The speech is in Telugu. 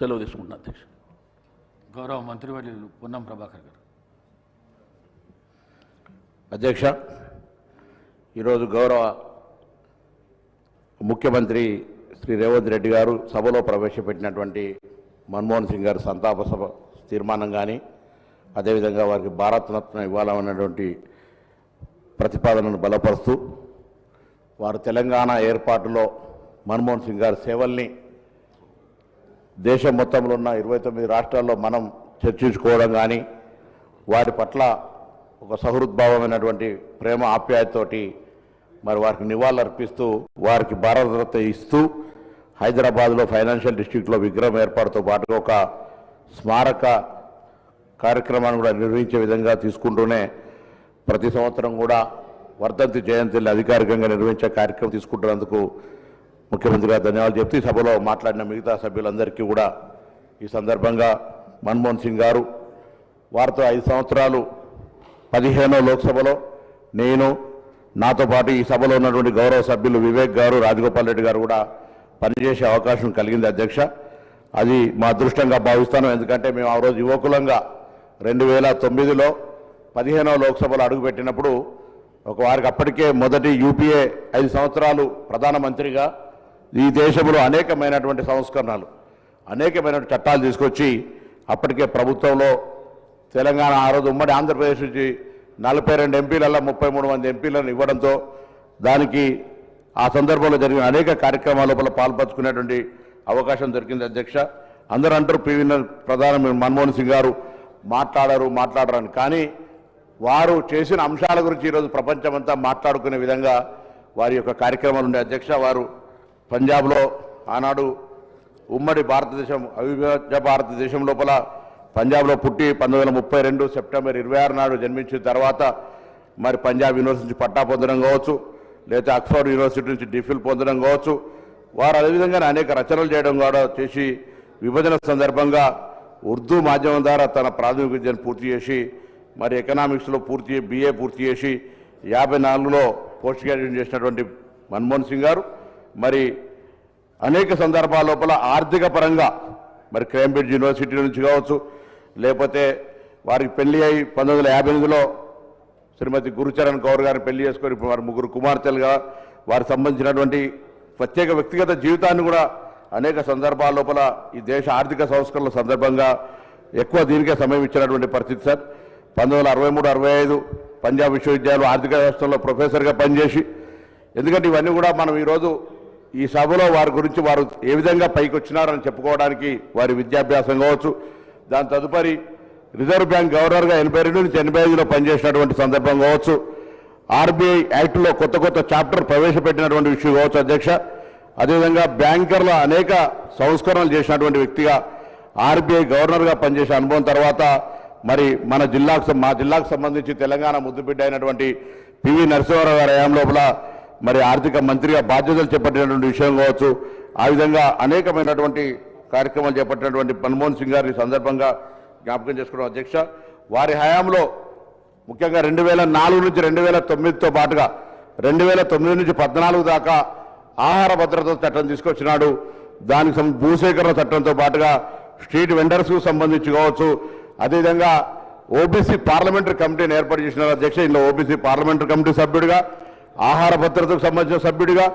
సెలవు తీసుకుంటున్నా అధ్యక్ష. గౌరవ మంత్రివర్యులు పొన్నం ప్రభాకర్ గారు. అధ్యక్ష, ఈరోజు గౌరవ ముఖ్యమంత్రి శ్రీ రేవంత్ రెడ్డి గారు సభలో ప్రవేశపెట్టినటువంటి మన్మోహన్ సింగ్ గారి సంతాప సభ తీర్మానం కానీ, అదేవిధంగా వారికి భారతరత్న ఇవ్వాలన్నటువంటి ప్రతిపాదనను బలపరుస్తూ వారు తెలంగాణ ఏర్పాటులో మన్మోహన్ సింగ్ గారి సేవల్ని దేశం మొత్తంలో ఉన్న 29 రాష్ట్రాల్లో మనం చర్చించుకోవడం కానీ, వారి పట్ల ఒక సహృద్భావమైనటువంటి ప్రేమ ఆప్యాయతతోటి మరి వారికి నివాళులు అర్పిస్తూ వారికి భారతరత్న ఇస్తూ హైదరాబాద్లో ఫైనాన్షియల్ డిస్ట్రిక్ట్లో విగ్రహం ఏర్పాటుతో పాటు ఒక స్మారక కార్యక్రమాన్ని కూడా నిర్వహించే విధంగా తీసుకుంటూనే ప్రతి సంవత్సరం కూడా వర్ధంతి జయంతిని అధికారికంగా నిర్వహించే కార్యక్రమం తీసుకుంటున్నందుకు ముఖ్యమంత్రి గారు ధన్యవాదాలు చెప్తూ ఈ సభలో మాట్లాడిన మిగతా సభ్యులందరికీ కూడా ఈ సందర్భంగా మన్మోహన్ సింగ్ గారు వారితో 5 సంవత్సరాలు 15వ లోక్సభలో నేను, నాతో పాటు ఈ సభలో ఉన్నటువంటి గౌరవ సభ్యులు వివేక్ గారు, రాజగోపాల్ రెడ్డి గారు కూడా పనిచేసే అవకాశం కలిగింది అధ్యక్ష. అది మా అదృష్టంగా భావిస్తాను. ఎందుకంటే మేము ఆ రోజు యువకులంగా 2009లో 15వ లోక్సభలో అడుగుపెట్టినప్పుడు వారికి అప్పటికే మొదటి యూపీఏ 5 సంవత్సరాలు ప్రధానమంత్రిగా ఈ దేశంలో అనేకమైనటువంటి సంస్కరణలు, అనేకమైన చట్టాలు తీసుకొచ్చి అప్పటికే ప్రభుత్వంలో తెలంగాణ ఆ రోజు ఉమ్మడి ఆంధ్రప్రదేశ్ నుంచి 42 ఎంపీలలో 33 మంది ఎంపీలను ఇవ్వడంతో దానికి ఆ సందర్భంలో జరిగిన అనేక కార్యక్రమాల లోపల పాల్పంచుకునేటువంటి అవకాశం దొరికింది అధ్యక్ష. అందరూ అంటారు ప్రధాని మన్మోహన్ సింగ్ గారు మాట్లాడరని, కానీ వారు చేసిన అంశాల గురించి ఈరోజు ప్రపంచమంతా మాట్లాడుకునే విధంగా వారి యొక్క కార్యక్రమాలు ఉండే అధ్యక్ష. వారు పంజాబ్లో ఆనాడు ఉమ్మడి భారతదేశం అవిభాజ్య భారతదేశం లోపల పంజాబ్లో పుట్టి 1932 సెప్టెంబర్ 26 నాడు జన్మించిన తర్వాత మరి పంజాబ్ యూనివర్సిటీ నుంచి పట్టా పొందడం కావచ్చు, లేదా ఆక్స్ఫర్డ్ యూనివర్సిటీ నుంచి డిఫిల్ పొందడం కావచ్చు, వారు అదేవిధంగా అనేక రచనలు చేయడం కూడా చేసి విభజన సందర్భంగా ఉర్దూ మాధ్యమం ద్వారా తన ప్రాథమిక విద్యను పూర్తి చేసి మరి ఎకనామిక్స్లో BA పూర్తి చేసి 54లో పోస్ట్ గ్రాడ్యుయేట్ చేసినటువంటి మన్మోహన్ సింగ్ గారు మరి అనేక సందర్భాల లోపల ఆర్థిక పరంగా మరి కేంబ్రిడ్జ్ యూనివర్సిటీ నుంచి కావచ్చు, లేకపోతే వారికి పెళ్లి అయి 1958లో శ్రీమతి గురుచరణ్ కౌర్ గారిని పెళ్లి చేసుకొని వారి 3 కుమార్తెలుగా వారికి సంబంధించినటువంటి ప్రత్యేక వ్యక్తిగత జీవితాన్ని కూడా అనేక సందర్భాల లోపల ఈ దేశ ఆర్థిక సంస్కరణల సందర్భంగా ఎక్కువ దీనికే సమయం ఇచ్చినటువంటి పరిస్థితి సార్. 1963-65 పంజాబ్ విశ్వవిద్యాలయం ఆర్థిక వ్యవస్థలో ప్రొఫెసర్గా పనిచేసి, ఎందుకంటే ఇవన్నీ కూడా మనం ఈరోజు ఈ సభలో వారి గురించి వారు ఏ విధంగా పైకి వచ్చినారని చెప్పుకోవడానికి వారి విద్యాభ్యాసం కావచ్చు, దాని తదుపరి రిజర్వ్ బ్యాంక్ గవర్నర్గా 82 నుంచి 85లో పనిచేసినటువంటి సందర్భం కావచ్చు, RBI యాక్ట్లో కొత్త చాప్టర్ ప్రవేశపెట్టినటువంటి విషయం కావచ్చు అధ్యక్ష. అదేవిధంగా బ్యాంకర్ల అనేక సంస్కరణలు చేసినటువంటి వ్యక్తిగా RBI గవర్నర్గా పనిచేసే అనుభవం తర్వాత మరి మా జిల్లాకు సంబంధించి తెలంగాణ ముద్దుబిడ్డ అయినటువంటి PV నరసింహారావు గారి హయాం లోపల మరి ఆర్థిక మంత్రిగా బాధ్యతలు చేపట్టినటువంటి విషయం కావచ్చు, ఆ విధంగా అనేకమైనటువంటి కార్యక్రమాలు చేపట్టినటువంటి మన్మోహన్ సింగ్ గారి సందర్భంగా జ్ఞాపకం చేసుకోవడం అధ్యక్ష. వారి హయాంలో ముఖ్యంగా 2004 నుంచి 2009తో పాటుగా 2009 నుంచి 14 దాకా ఆహార భద్రత చట్టం తీసుకొచ్చినాడు. దానికి భూసేకరణ చట్టంతో పాటుగా స్ట్రీట్ వెండర్స్కు సంబంధించి కావచ్చు, అదేవిధంగా OBC పార్లమెంటరీ కమిటీని ఏర్పాటు చేసిన అధ్యక్ష. ఇందులో OBC పార్లమెంటరీ కమిటీ సభ్యుడిగా, ఆహార భద్రతకు సంబంధించిన సభ్యుడిగా,